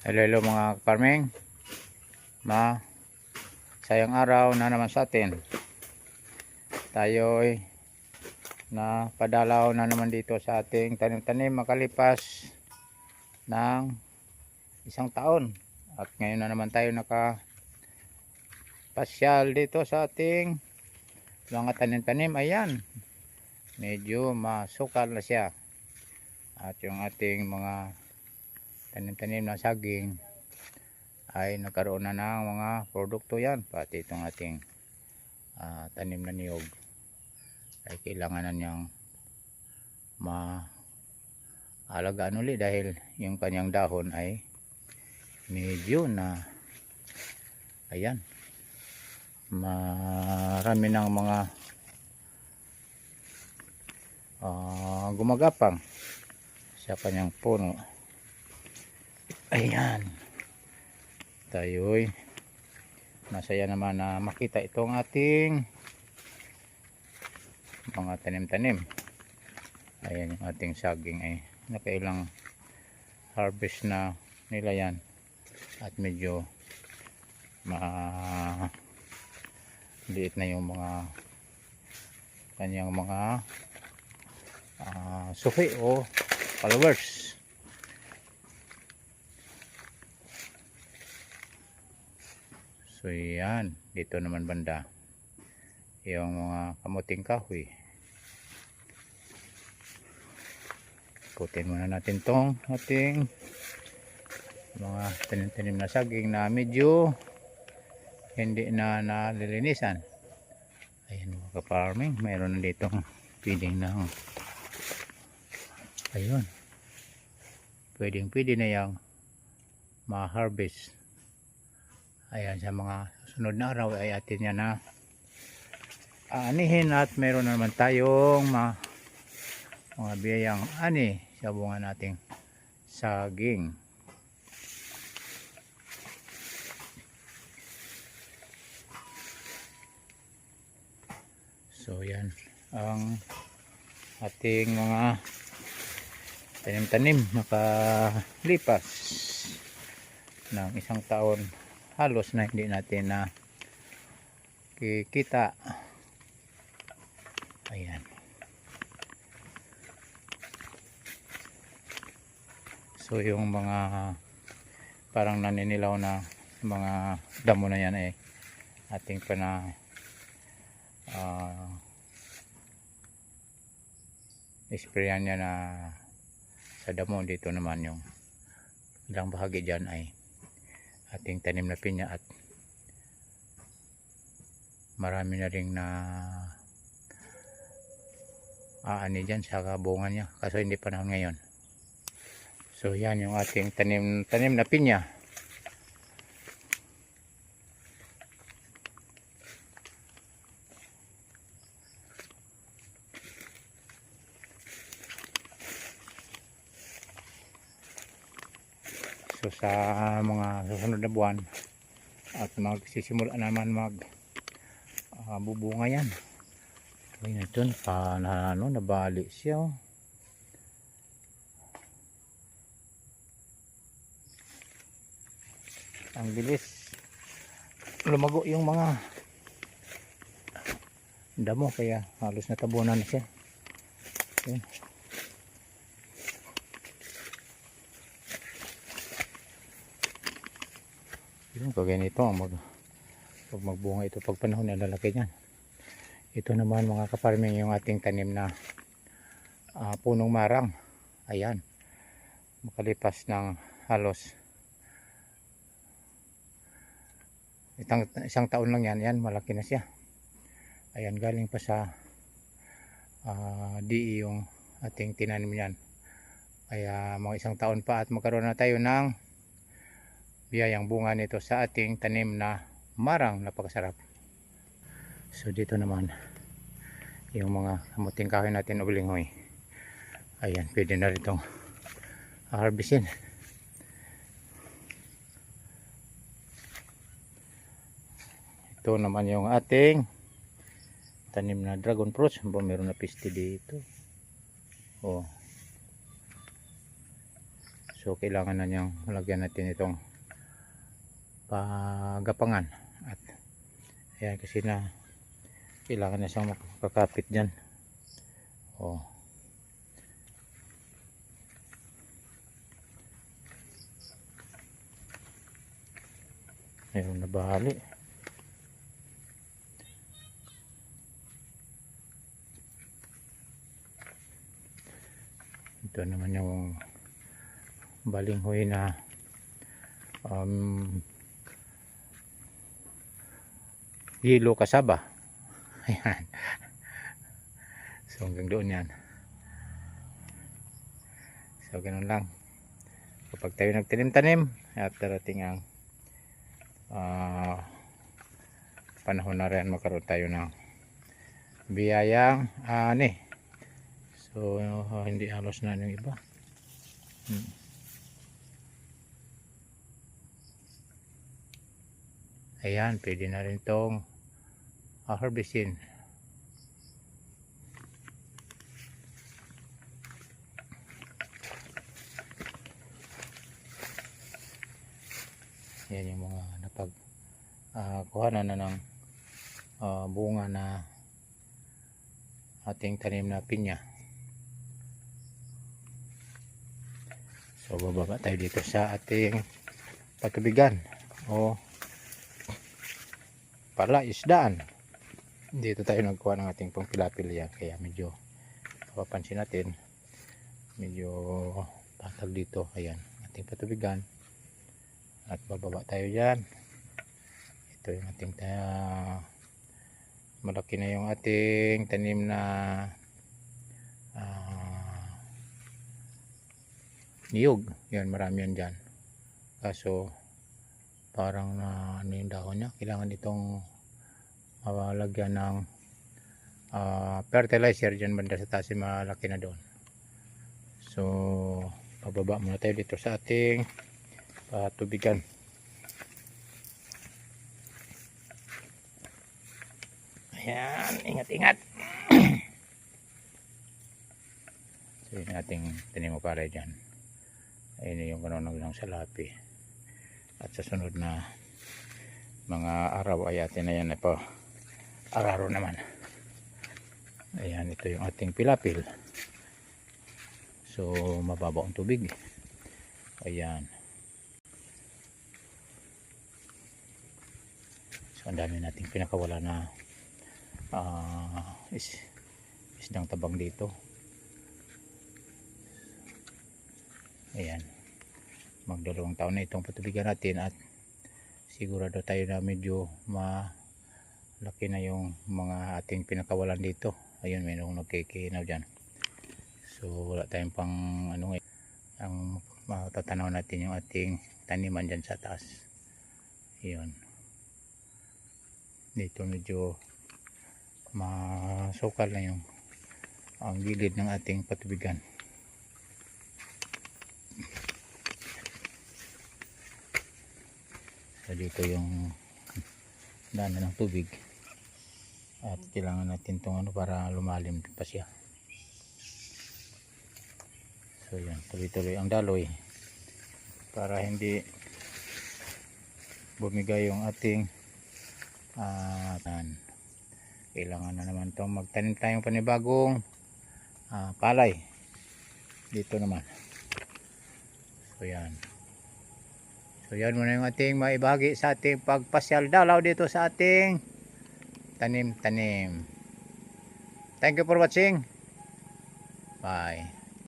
Hello mga farming. Sayang araw na naman sa atin. Tayo'y na padalaw na naman dito sa ating tanim-tanim makalipas ng isang taon. At ngayon na naman tayo nakapasyal dito sa ating mga tanim-tanim. Ayan, medyo masukal na siya. At yung ating mga tanim-tanim na saging ay nagkaroon na ng mga produkto yan. Pati itong ating tanim na niyog ay kailangan na niyang maalagaan uli dahil yung kanyang dahon ay medyo na ayan, marami ng mga gumagapang sa kanyang puno. Ayan, tayo'y masaya naman na makita itong ating mga tanim-tanim. Ayan, yung ating saging ay nakailang harvest na nila yan at medyo liit na yung mga kanyang mga suhi o followers. So yan, dito naman banda yung mga kamuting kahoy. Ikutin muna natin tong ating mga tanim-tanim na saging na medyo hindi na nalilinisan. Ayan mga ka-farming, mayroon na ditong pwedeng na ayun, pwede na yung ma-harvest. Ayan, sa mga susunod na araw ay atin yan na aanihin at mayroon na naman tayong mga biyayang ani sa bunga nating saging. So yan ang ating mga tanim-tanim makalipas ng isang taon halos na hindi natin na kikita. Ayan, so yung mga parang naninilaw na mga damo na yan ay ating isprayan niya na sa damo. Dito naman yung ilang bahagi dyan ay ating tanim na pinya at marami na ring na aani dyan sa kabungan niya, kaso hindi panahon ngayon. So yan yung ating tanim na pinya. So sa mga susunod na buwan at magsisimula naman bubunga yan. Ayun, ito nabali siya. Ang bilis lumago yung mga damo kaya halos natabunan na siya. Ayun. Yun, pag ganito pag magbunga ito pag panahon na lalaki niyan. Ito naman mga kaparming yung ating tanim na punong marang. Ayan, makalipas ng halos isang taon lang yan, malaki na siya. Ayan, galing pa sa DE yung ating tinanim yan. Kaya mga isang taon pa at magkaroon na tayo ng biyayang bunga nito sa ating tanim na marang. Napakasarap. So dito naman yung mga kamuting kahoy natin o balinghoy. Ayan, pwede na rin itong harvestin. Ito naman yung ating tanim na dragon fruits. Meron na piste dito. So kailangan na niyang lagyan natin itong pagapangan. At ayan, kasi na kailangan na siyang makakapit dyan. Oh. Mayroon na bahali. Ito naman yung balinghoy na yellow kasaba. Ayan. So hanggang doon yan. So ganun lang. Kapag tayo nagtanim-tanim at darating ang panahon na rin, magkaroon tayo ng biyayang ani. So hindi halos na yung iba. Ayan, pwede na rin itong harvestin. Yan yung mga napag kuhanan na ng bunga na ating tanim na pinya. So bababa tayo dito sa ating patubigan o palaisdaan. Dito tayo nagkuha ng ating pangpilapilya, kaya medyo mapapansin natin medyo patag dito. Ayan, ating patubigan. At bababa tayo dyan. Ito yung ating malaki na yung ating tanim na niyog. Yan, marami yan dyan. Kaso parang ano yung dahon niya. Kailangan itong lagyan ng fertilizer dyan banda sa taas, malaki na doon. So pababa muna tayo dito sa ating patubigan. Ayan, ingat-ingat. So yun ating tanim mo para dyan. Ayun yung kanunag ng salapi. At sa sunod na mga araw ay atin na yan na po araro naman. Ayan, ito yung ating pilapil. So mababa ang tubig. Ayan. So ang dami nating pinakawala na isdang tabang dito. Ayan, magdalawang taon na itong patubigan natin at sigurado tayo na medyo malaki na yung mga ating pinakawalan dito. Ayun, mayroong nagkikinaw dyan. So wala tayong pang ano ngayon. Ang matatanaw natin yung ating taniman dyan sa taas. Ayun, dito medyo masukal na yung ang gilid ng ating patubigan. So dito yung daanan ng tubig at kailangan natin itong ano para lumalim pa siya. So yan, tuloy-tuloy ang daloy para hindi bumigay yung ating kailangan na naman itong magtanim tayong panibagong palay dito naman. So yan. So yan muna yung ating maibahagi sa ating pagpasyal dalaw dito sa ating tanim-tanim. Thank you for watching. Bye.